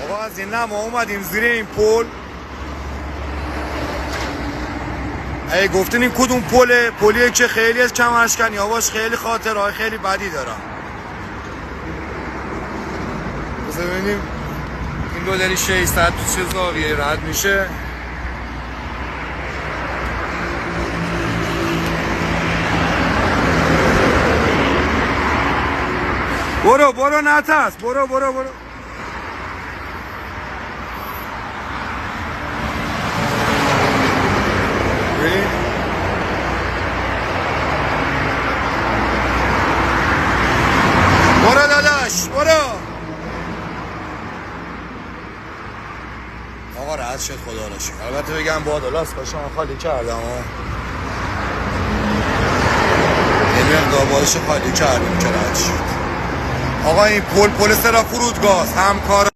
آقا از این ما اومدیم زیر این پل. ای گفتین این کدوم پله؟ پلیه که خیلی از کمرشکنی هاواش خیلی خاطرهای خیلی بدی دارم. بذار ببینیم این دو داری 600 تو چه زاویه رد میشه. برو نترس، برو برو داداش برو. آقا راحت شد خدا را شکر. البته بگم با دلاس کاشم خالی کردم یه مقدار بادش خالی کردیم که رد شد. آقا این پل سرا فرودگاه همکار